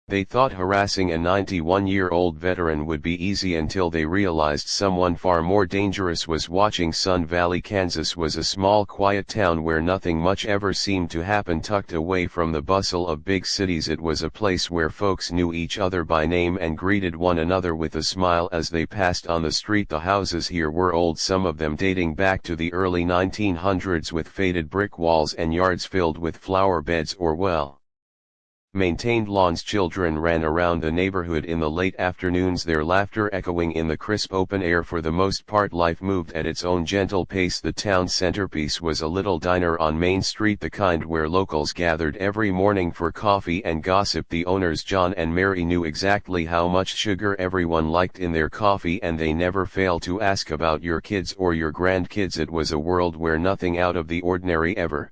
They thought harassing a 91-year-old veteran would be easy until they realized someone far more dangerous was watching. Sun Valley, Kansas was a small quiet town where nothing much ever seemed to happen. Tucked away from the bustle of big cities, it was a place where folks knew each other by name and greeted one another with a smile as they passed on the street. The houses here were old, some of them dating back to the early 1900s, with faded brick walls and yards filled with flower beds or maintained lawns. Children ran around the neighborhood in the late afternoons, their laughter echoing in the crisp open air. For the most part, life moved at its own gentle pace. The town's centerpiece was a little diner on Main Street, the kind where locals gathered every morning for coffee and gossip. The owners, John and Mary, knew exactly how much sugar everyone liked in their coffee, and they never failed to ask about your kids or your grandkids. It was a world where nothing out of the ordinary ever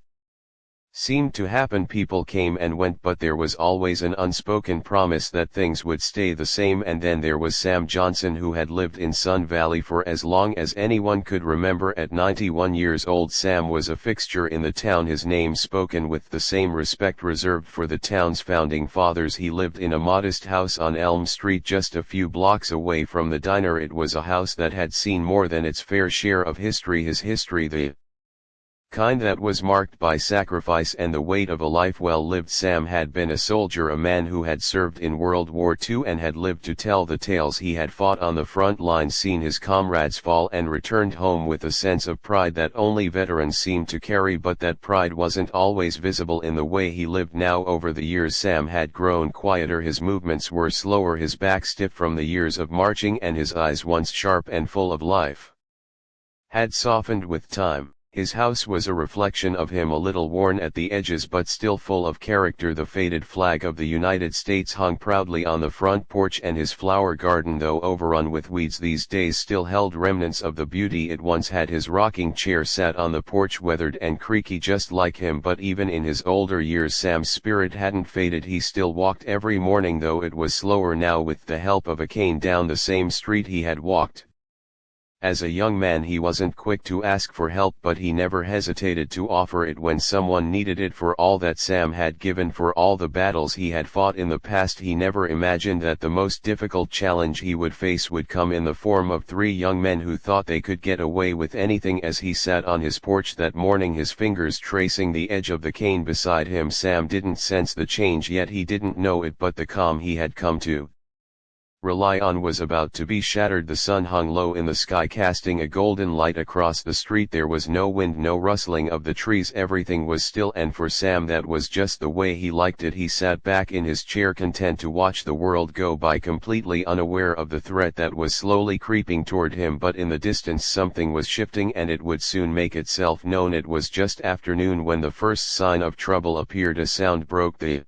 seemed to happen. People came and went, but there was always an unspoken promise that things would stay the same. And then there was Sam Johnson, who had lived in Sun Valley for as long as anyone could remember. At 91 years old, Sam was a fixture in the town, his name spoken with the same respect reserved for the town's founding fathers. He lived in a modest house on Elm Street, just a few blocks away from the diner. It was a house that had seen more than its fair share of history, his history, the kind that was marked by sacrifice and the weight of a life well lived. Sam had been a soldier, a man who had served in World War II and had lived to tell the tales. He had fought on the front lines, seen his comrades fall, and returned home with a sense of pride that only veterans seemed to carry. But that pride wasn't always visible in the way he lived now. Over the years, Sam had grown quieter, his movements were slower, his back stiff from the years of marching, and his eyes, once sharp and full of life, had softened with time. His house was a reflection of him, a little worn at the edges but still full of character. The faded flag of the United States hung proudly on the front porch, and his flower garden, though overrun with weeds these days, still held remnants of the beauty it once had. His rocking chair sat on the porch, weathered and creaky just like him, but even in his older years Sam's spirit hadn't faded. He still walked every morning, though it was slower now, with the help of a cane, down the same street he had walked as a young man. He wasn't quick to ask for help, but he never hesitated to offer it when someone needed it. For all that Sam had given, for all the battles he had fought in the past, he never imagined that the most difficult challenge he would face would come in the form of three young men who thought they could get away with anything. As he sat on his porch that morning, his fingers tracing the edge of the cane beside him, Sam didn't sense the change yet. He didn't know it, but the calm he had come to rely on was about to be shattered. The sun hung low in the sky, casting a golden light across the street. There was no wind, no rustling of the trees. Everything was still, and for Sam that was just the way he liked it. He sat back in his chair, content to watch the world go by, completely unaware of the threat that was slowly creeping toward him. But in the distance something was shifting, and it would soon make itself known. It was just afternoon when the first sign of trouble appeared. A sound broke the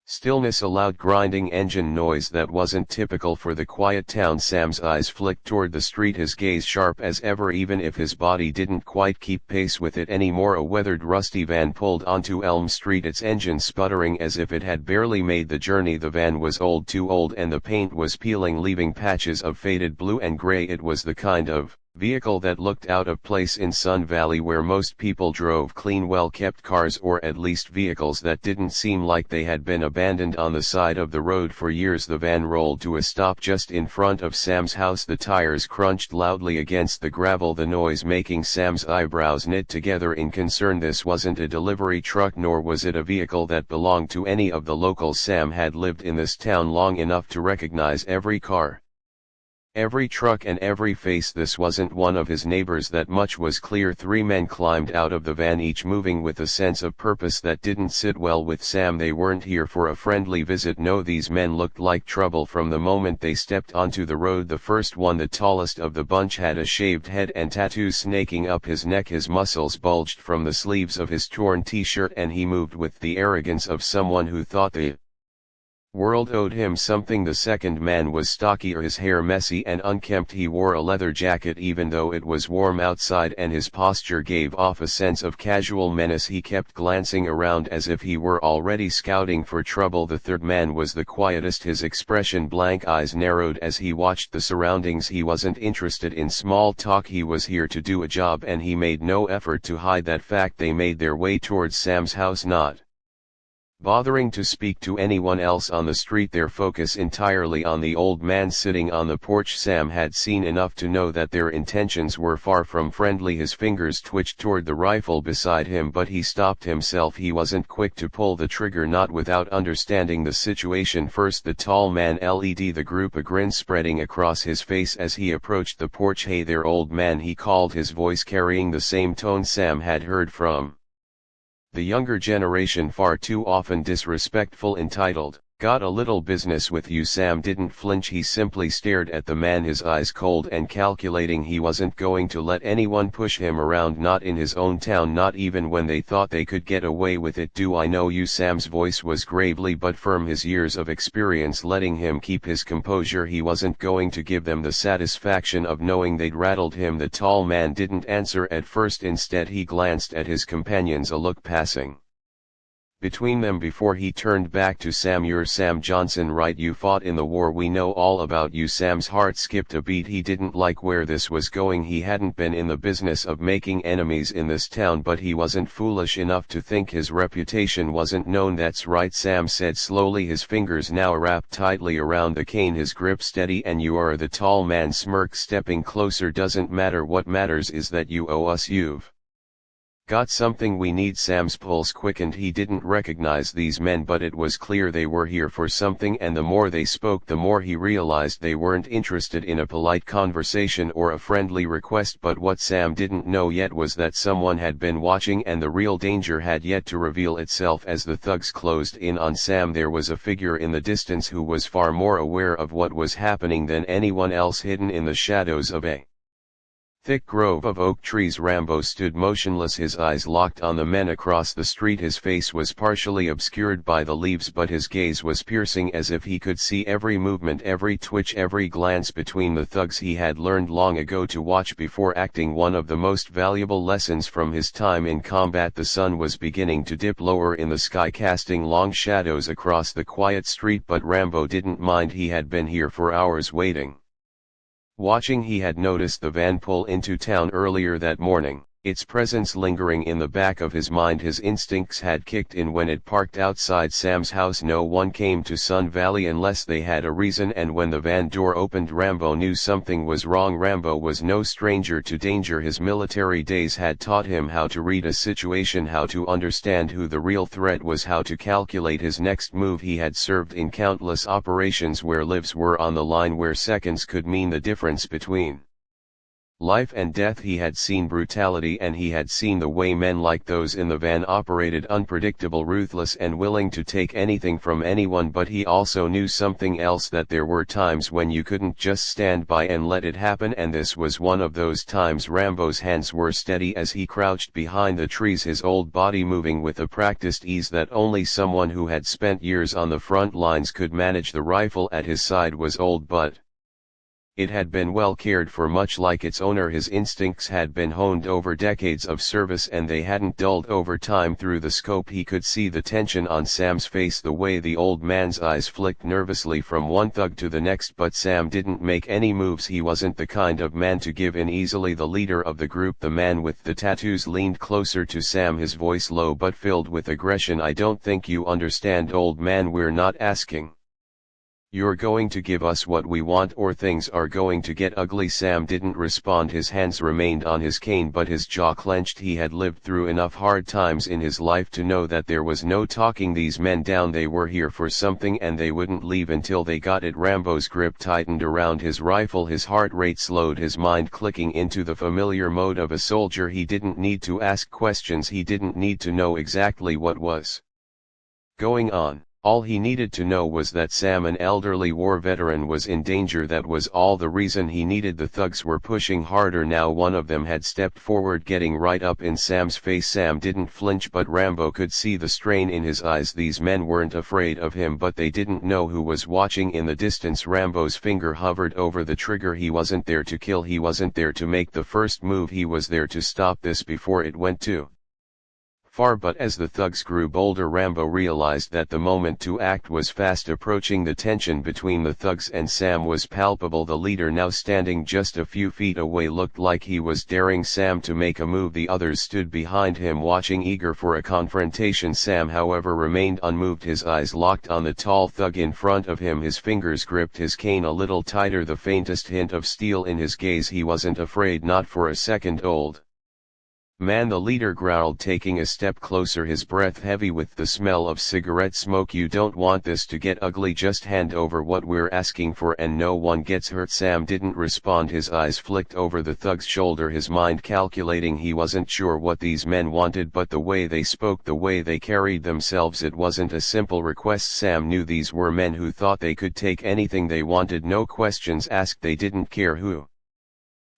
stillness, a loud grinding engine noise that wasn't typical for the quiet town. Sam's eyes flicked toward the street, his gaze sharp as ever, even if his body didn't quite keep pace with it anymore. A weathered, rusty van pulled onto Elm Street, its engine sputtering as if it had barely made the journey. The van was old, too old, and the paint was peeling, leaving patches of faded blue and gray. It was the kind of vehicle that looked out of place in Sun Valley, where most people drove clean, well-kept cars, or at least vehicles that didn't seem like they had been abandoned on the side of the road for years. The van rolled to a stop just in front of Sam's house. The tires crunched loudly against the gravel, the noise making Sam's eyebrows knit together in concern. This wasn't a delivery truck, nor was it a vehicle that belonged to any of the locals. Sam had lived in this town long enough to recognize every car, every truck, and every face. This wasn't one of his neighbors, that much was clear. Three men climbed out of the van, each moving with a sense of purpose that didn't sit well with Sam. They weren't here for a friendly visit. No, these men looked like trouble from the moment they stepped onto the road. The first one, the tallest of the bunch, had a shaved head and tattoos snaking up his neck. His muscles bulged from the sleeves of his torn t-shirt, and he moved with the arrogance of someone who thought the world owed him something. The second man was stockier, his hair messy and unkempt. He wore a leather jacket even though it was warm outside, and his posture gave off a sense of casual menace. He kept glancing around as if he were already scouting for trouble. The third man was the quietest, his expression blank, eyes narrowed as he watched the surroundings. He wasn't interested in small talk, he was here to do a job, and he made no effort to hide that fact. They made their way towards Sam's house, not bothering to speak to anyone else on the street, their focus entirely on the old man sitting on the porch. Sam had seen enough to know that their intentions were far from friendly. His fingers twitched toward the rifle beside him, but he stopped himself. He wasn't quick to pull the trigger, not without understanding the situation first. The tall man led the group, a grin spreading across his face as he approached the porch. "Hey there, old man," he called, his voice carrying the same tone Sam had heard from the younger generation far too often disrespectful. "Entitled, got a little business with you." Sam didn't flinch, he simply stared at the man, his eyes cold and calculating. He wasn't going to let anyone push him around, not in his own town, not even when they thought they could get away with it. "Do I know you?" Sam's voice was gravely but firm, his years of experience letting him keep his composure. He wasn't going to give them the satisfaction of knowing they'd rattled him. The tall man didn't answer at first. Instead he glanced at his companions, a look passing between them before he turned back to Sam. "You're Sam Johnson, right? You fought in the war. We know all about you." Sam's heart skipped a beat. He didn't like where this was going. He hadn't been in the business of making enemies in this town, but he wasn't foolish enough to think his reputation wasn't known. "That's right," Sam said slowly, his fingers now wrapped tightly around the cane, his grip steady. "And you are?" The tall man smirked, stepping closer. "Doesn't matter. What matters is that you owe us. You've got something we need." Sam's pulse quickened. He didn't recognize these men, but it was clear they were here for something, and the more they spoke, the more he realized they weren't interested in a polite conversation or a friendly request. But what Sam didn't know yet was that someone had been watching, and the real danger had yet to reveal itself. As the thugs closed in on Sam, there was a figure in the distance who was far more aware of what was happening than anyone else. Hidden in the shadows of a thick grove of oak trees, Rambo stood motionless, his eyes locked on the men across the street. His face was partially obscured by the leaves, but his gaze was piercing, as if he could see every movement, every twitch, every glance between the thugs. He had learned long ago to watch before acting, one of the most valuable lessons from his time in combat. The sun was beginning to dip lower in the sky, casting long shadows across the quiet street, but Rambo didn't mind. He had been here for hours waiting, watching. He had noticed the van pull into town earlier that morning, its presence lingering in the back of his mind. His instincts had kicked in when it parked outside Sam's house. No one came to Sun Valley unless they had a reason, and when the van door opened, Rambo knew something was wrong. Rambo was no stranger to danger. His military days had taught him how to read a situation, how to understand who the real threat was, how to calculate his next move. He had served in countless operations where lives were on the line, where seconds could mean the difference between life and death. He had seen brutality, and he had seen the way men like those in the van operated, unpredictable, ruthless, and willing to take anything from anyone. But he also knew something else, that there were times when you couldn't just stand by and let it happen, and this was one of those times. Rambo's hands were steady as he crouched behind the trees, his old body moving with a practiced ease that only someone who had spent years on the front lines could manage. The rifle at his side was old, but it had been well cared for, much like its owner. His instincts had been honed over decades of service, and they hadn't dulled over time. Through the scope he could see the tension on Sam's face, the way the old man's eyes flicked nervously from one thug to the next. But Sam didn't make any moves. He wasn't the kind of man to give in easily. The leader of the group, the man with the tattoos, leaned closer to Sam, his voice low but filled with aggression. "I don't think you understand, old man. We're not asking you're going to give us what we want, or things are going to get ugly." Sam didn't respond. His hands remained on his cane, but his jaw clenched. He had lived through enough hard times in his life to know that there was no talking these men down. They were here for something, and they wouldn't leave until they got it. Rambo's grip tightened around his rifle, his heart rate slowed, his mind clicking into the familiar mode of a soldier. He didn't need to ask questions. He didn't need to know exactly what was going on. All he needed to know was that Sam, an elderly war veteran, was in danger. That was all the reason he needed. The thugs were pushing harder now. One of them had stepped forward, getting right up in Sam's face. Sam didn't flinch, but Rambo could see the strain in his eyes. These men weren't afraid of him, but they didn't know who was watching in the distance. Rambo's finger hovered over the trigger. He wasn't there to kill. He wasn't there to make the first move. He was there to stop this before it went too far, but as the thugs grew bolder, Rambo realized that the moment to act was fast approaching. The tension between the thugs and Sam was palpable. The leader, now standing just a few feet away, looked like he was daring Sam to make a move. The others stood behind him watching, eager for a confrontation. Sam, however, remained unmoved, his eyes locked on the tall thug in front of him. His fingers gripped his cane a little tighter, the faintest hint of steel in his gaze. He wasn't afraid, not for a second. Old man, the leader growled, taking a step closer, his breath heavy with the smell of cigarette smoke. You don't want this to get ugly, just hand over what we're asking for and no one gets hurt. Sam didn't respond, his eyes flicked over the thug's shoulder, his mind calculating. He wasn't sure what these men wanted, but the way they spoke, the way they carried themselves, it wasn't a simple request. Sam knew these were men who thought they could take anything they wanted, no questions asked. They didn't care who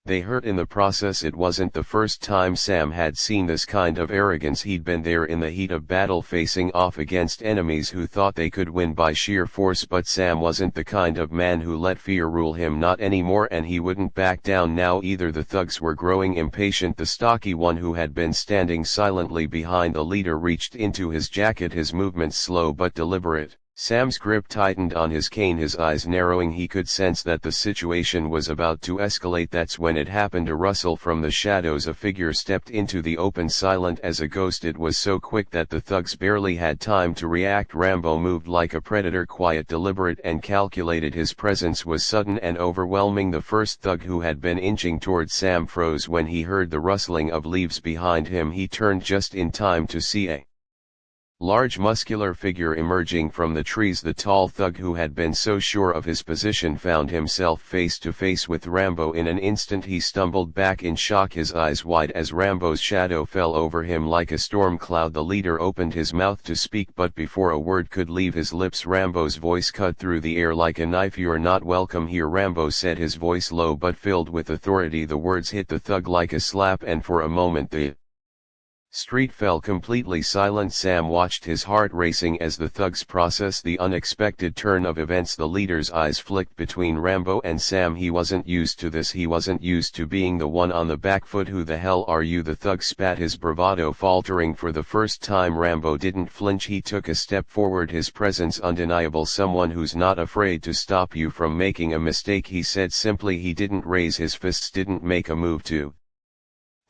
they hurt in the process. It wasn't the first time Sam had seen this kind of arrogance. He'd been there in the heat of battle, facing off against enemies who thought they could win by sheer force, but Sam wasn't the kind of man who let fear rule him, not anymore, and he wouldn't back down now either. The thugs were growing impatient. The stocky one who had been standing silently behind the leader reached into his jacket, his movements slow but deliberate. Sam's grip tightened on his cane, his eyes narrowing. He could sense that the situation was about to escalate. That's when it happened. A rustle from the shadows, a figure stepped into the open, silent as a ghost. It was so quick that the thugs barely had time to react. Rambo moved like a predator, quiet, deliberate, and calculated. His presence was sudden and overwhelming. The first thug, who had been inching towards Sam, froze when he heard the rustling of leaves behind him. He turned just in time to see a large muscular figure emerging from the trees. The tall thug who had been so sure of his position found himself face to face with Rambo. In an instant he stumbled back in shock, his eyes wide as Rambo's shadow fell over him like a storm cloud. The leader opened his mouth to speak, but before a word could leave his lips, Rambo's voice cut through the air like a knife. "You're not welcome here," Rambo said, his voice low but filled with authority. The words hit the thug like a slap, and for a moment the street fell completely silent. Sam watched, his heart racing as the thugs processed the unexpected turn of events. The leader's eyes flicked between Rambo and Sam. He wasn't used to this. He wasn't used to being the one on the back foot. "Who the hell are you?" the thug spat, his bravado faltering. For the first time Rambo didn't flinch. He took a step forward, his presence undeniable. "Someone who's not afraid to stop you from making a mistake," he said simply. He didn't raise his fists, didn't make a move to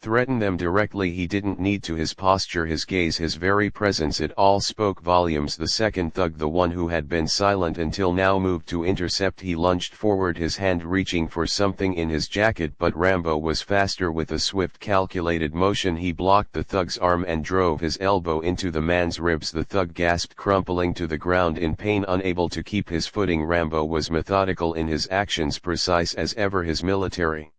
threaten them directly. He didn't need to. His posture, his gaze, his very presence, it all spoke volumes. The second thug, the one who had been silent until now, moved to intercept. He lunged forward, his hand reaching for something in his jacket, but Rambo was faster. With a swift, calculated motion he blocked the thug's arm and drove his elbow into the man's ribs. The thug gasped, crumpling to the ground in pain, unable to keep his footing. Rambo was methodical in his actions, precise as ever, his military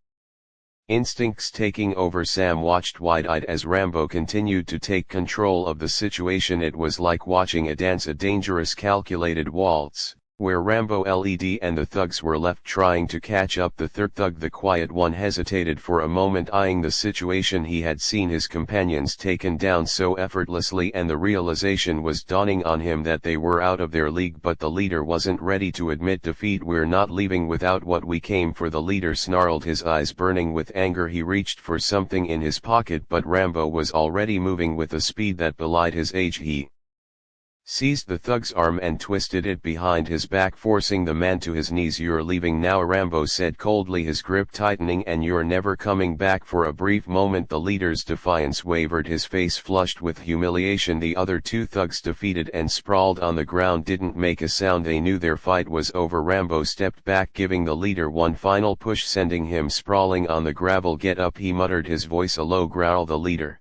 instincts taking over. Sam watched wide-eyed as Rambo continued to take control of the situation. It was like watching a dance, a dangerous, calculated waltz, where Rambo led and the thugs were left trying to catch up. The third thug, the quiet one, hesitated for a moment, eyeing the situation. He had seen his companions taken down so effortlessly, and the realization was dawning on him that they were out of their league, but the leader wasn't ready to admit defeat. "We're not leaving without what we came for," the leader snarled, his eyes burning with anger. He reached for something in his pocket, but Rambo was already moving with a speed that belied his age. He seized the thug's arm and twisted it behind his back, forcing the man to his knees. "You're leaving now," Rambo said coldly, his grip tightening, "and you're never coming back." For a brief moment the leader's defiance wavered, his face flushed with humiliation. The other two thugs, defeated and sprawled on the ground, didn't make a sound. They knew their fight was over. Rambo stepped back, giving the leader one final push, sending him sprawling on the gravel. "Get up," he muttered, his voice a low growl. The leader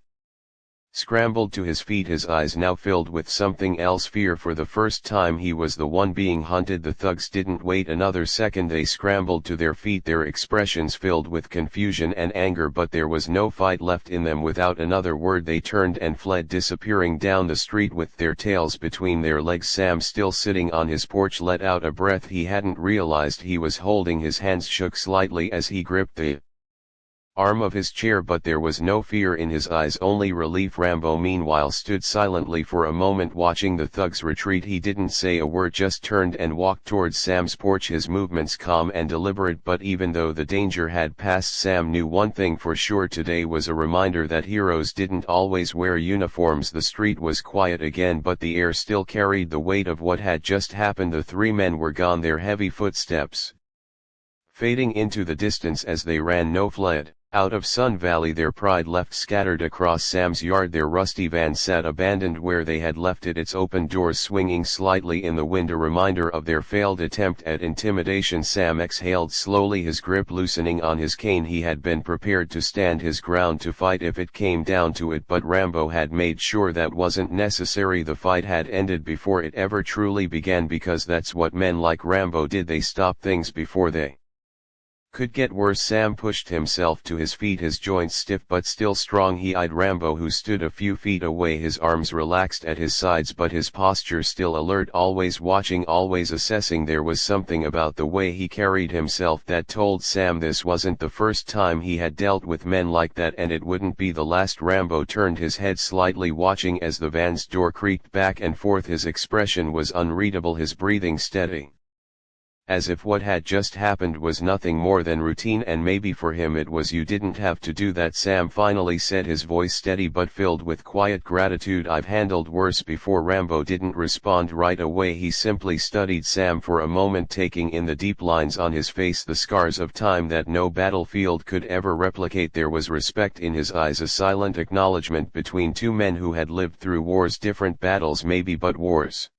scrambled to his feet, his eyes now filled with something else, fear. For the first time he was the one being hunted. The thugs didn't wait another second. They scrambled to their feet, their expressions filled with confusion and anger, but there was no fight left in them. Without another word they turned and fled, disappearing down the street with their tails between their legs. Sam, still sitting on his porch, let out a breath he hadn't realized he was holding. His hands shook slightly as he gripped the arm of his chair, but there was no fear in his eyes, only relief. Rambo meanwhile stood silently for a moment watching the thugs retreat. He didn't say a word, just turned and walked towards Sam's porch, his movements calm and deliberate. But even though the danger had passed, Sam knew one thing for sure. Today was a reminder that heroes didn't always wear uniforms. The street was quiet again, but the air still carried the weight of what had just happened. The three men were gone, their heavy footsteps fading into the distance as they ran, no fled. Out of Sun Valley, their pride left scattered across Sam's yard. Their rusty van sat abandoned where they had left it, its open doors swinging slightly in the wind, a reminder of their failed attempt at intimidation. Sam exhaled slowly, his grip loosening on his cane. He had been prepared to stand his ground, to fight if it came down to it, but Rambo had made sure that wasn't necessary. The fight had ended before it ever truly began, because that's what men like Rambo did. They stopped things before they could get worse. Sam pushed himself to his feet, his joints stiff but still strong. He eyed Rambo, who stood a few feet away, his arms relaxed at his sides but his posture still alert, always watching, always assessing. There was something about the way he carried himself that told Sam this wasn't the first time he had dealt with men like that, and it wouldn't be the last. Rambo turned his head slightly, watching as the van's door creaked back and forth. His expression was unreadable, his breathing steady, as if what had just happened was nothing more than routine, and maybe for him it was. "You didn't have to do that," Sam finally said, his voice steady but filled with quiet gratitude. "I've handled worse before." Rambo didn't respond right away. He simply studied Sam for a moment, taking in the deep lines on his face, the scars of time that no battlefield could ever replicate. There was respect in his eyes, a silent acknowledgement between two men who had lived through wars, different battles maybe, but wars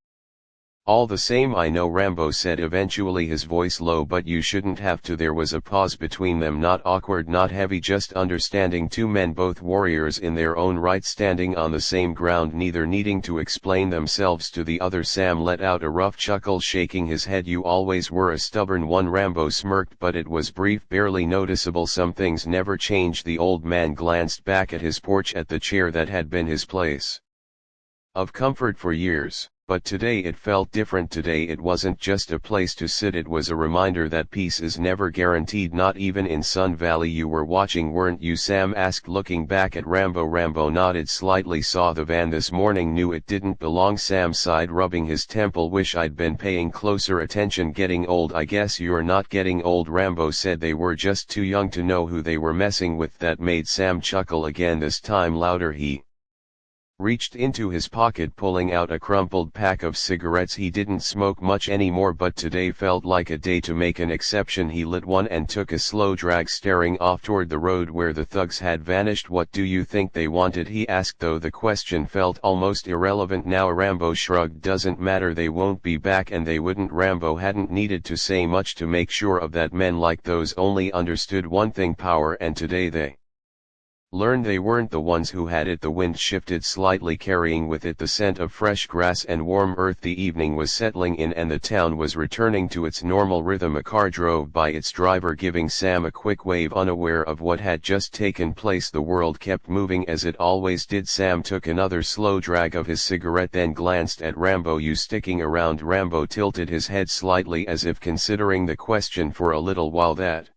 all the same. "I know," Rambo said eventually, his voice low, "but you shouldn't have to." There was a pause between them, not awkward, not heavy, just understanding. Two men, both warriors in their own right, standing on the same ground, neither needing to explain themselves to the other. Sam let out a rough chuckle, shaking his head. "You always were a stubborn one." Rambo smirked, but it was brief, barely noticeable. "Some things never change." The old man glanced back at his porch, at the chair that had been his place of comfort for years. But today it felt different. Today it wasn't just a place to sit, it was a reminder that peace is never guaranteed, not even in Sun Valley. "You were watching, weren't you?" Sam asked, looking back at Rambo. Rambo nodded slightly. "Saw the van this morning, knew it didn't belong." Sam sighed, rubbing his temple. "Wish I'd been paying closer attention." "Getting old?" "I guess you're not getting old," Rambo said. "They were just too young to know who they were messing with." That made Sam chuckle again, this time louder. He reached into his pocket, pulling out a crumpled pack of cigarettes. He didn't smoke much anymore, but today felt like a day to make an exception. He lit one and took a slow drag, staring off toward the road where the thugs had vanished. "What do you think they wanted?" he asked, though the question felt almost irrelevant now. Rambo shrugged. "Doesn't matter, they won't be back, and they wouldn't." Rambo hadn't needed to say much to make sure of that. Men like those only understood one thing: power, and today they learned they weren't the ones who had it. The wind shifted slightly, carrying with it the scent of fresh grass and warm earth. The evening was settling in and the town was returning to its normal rhythm. A car drove by, its driver giving Sam a quick wave, unaware of what had just taken place. The world kept moving as it always did. Sam took another slow drag of his cigarette, then glanced at Rambo. "You sticking around?" Rambo tilted his head slightly as if considering the question. For a little while that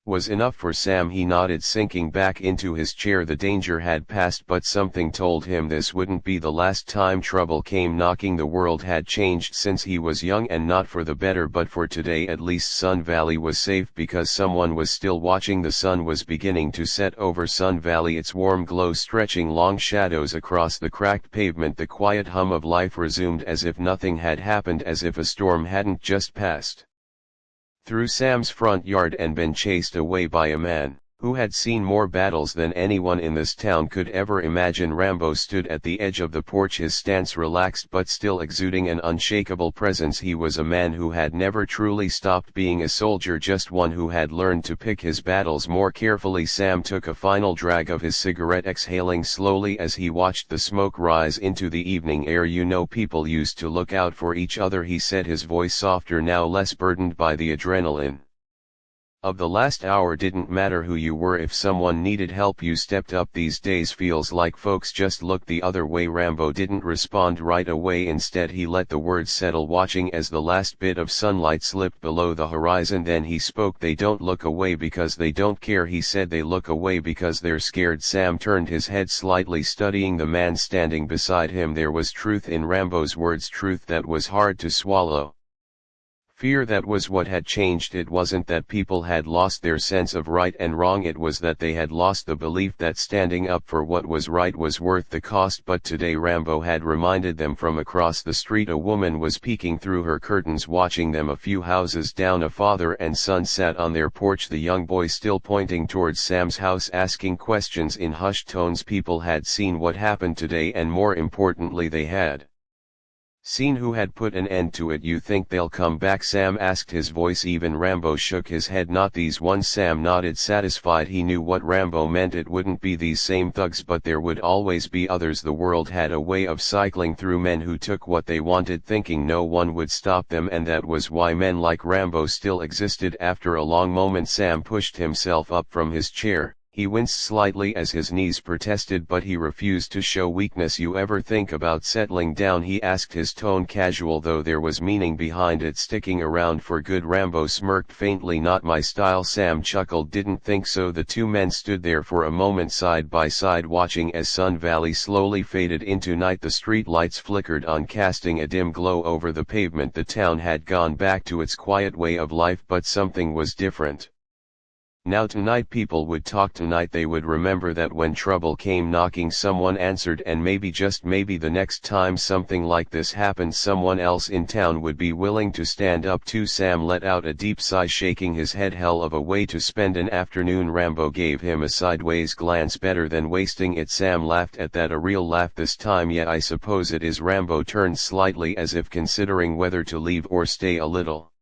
was enough for Sam. He nodded, sinking back into his chair. The danger had passed, but something told him this wouldn't be the last time trouble came knocking. The world had changed since he was young, and not for the better, but for today at least Sun Valley was safe because someone was still watching. The sun was beginning to set over Sun Valley, its warm glow stretching long shadows across the cracked pavement. The quiet hum of life resumed, as if nothing had happened, as if a storm hadn't just passed through Sam's front yard and been chased away by a man who had seen more battles than anyone in this town could ever imagine. Rambo stood at the edge of the porch, his stance relaxed but still exuding an unshakable presence. He was a man who had never truly stopped being a soldier, just one who had learned to pick his battles more carefully. Sam took a final drag of his cigarette, exhaling slowly as he watched the smoke rise into the evening air. "You know, people used to look out for each other," he said, his voice softer now, less burdened by the adrenaline Of the last hour didn't matter who you were, if someone needed help you stepped up. These days feels like folks just look the other way. Rambo didn't respond right away, instead he let the words settle, watching as the last bit of sunlight slipped below the horizon. Then he spoke. They don't look away because they don't care, he said. They look away because they're scared. Sam turned his head slightly, studying the man standing beside him. There was truth in Rambo's words, truth that was hard to swallow. Fear, that was what had changed. It wasn't that people had lost their sense of right and wrong, it was that they had lost the belief that standing up for what was right was worth the cost. But today Rambo had reminded them. From across the street a woman was peeking through her curtains, watching them. A few houses down a father and son sat on their porch, the young boy still pointing towards Sam's house, asking questions in hushed tones. People had seen what happened today, and more importantly they had seen who had put an end to it. You think they'll come back? Sam asked, his voice even. Rambo shook his head. Not these ones. Sam nodded, satisfied. He knew what Rambo meant. It wouldn't be these same thugs, but there would always be others. The world had a way of cycling through men who took what they wanted, thinking no one would stop them, and that was why men like Rambo still existed. After a long moment Sam pushed himself up from his chair. He winced slightly as his knees protested, but he refused to show weakness. You ever think about settling down? He asked, his tone casual, though there was meaning behind it. Sticking around for good? Rambo smirked faintly. Not my style. Sam chuckled. Didn't think so. The two men stood there for a moment side by side, watching as Sun Valley slowly faded into night. The street lights flickered on, casting a dim glow over the pavement. The town had gone back to its quiet way of life, but something was different. Now tonight people would talk. Tonight they would remember that when trouble came knocking, someone answered, and maybe, just maybe, the next time something like this happened, someone else in town would be willing to stand up too. Sam let out a deep sigh, shaking his head. Hell of a way to spend an afternoon. Rambo gave him a sideways glance. Better than wasting it. Sam laughed at that, a real laugh this time. Yeah, I suppose it is. Rambo turned slightly, as if considering whether to leave or stay a little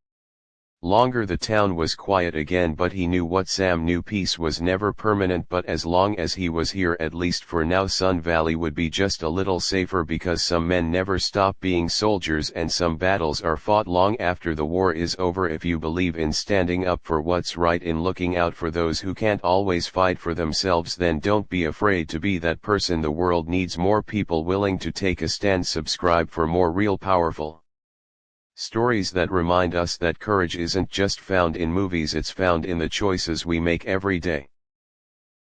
longer. The town was quiet again, but he knew what Sam knew. Peace was never permanent, but as long as he was here, at least for now, Sun Valley would be just a little safer, because some men never stop being soldiers, and some battles are fought long after the war is over. If you believe in standing up for what's right, in looking out for those who can't always fight for themselves, then don't be afraid to be that person. The world needs more people willing to take a stand. Subscribe for more real, powerful stories that remind us that courage isn't just found in movies, it's found in the choices we make every day.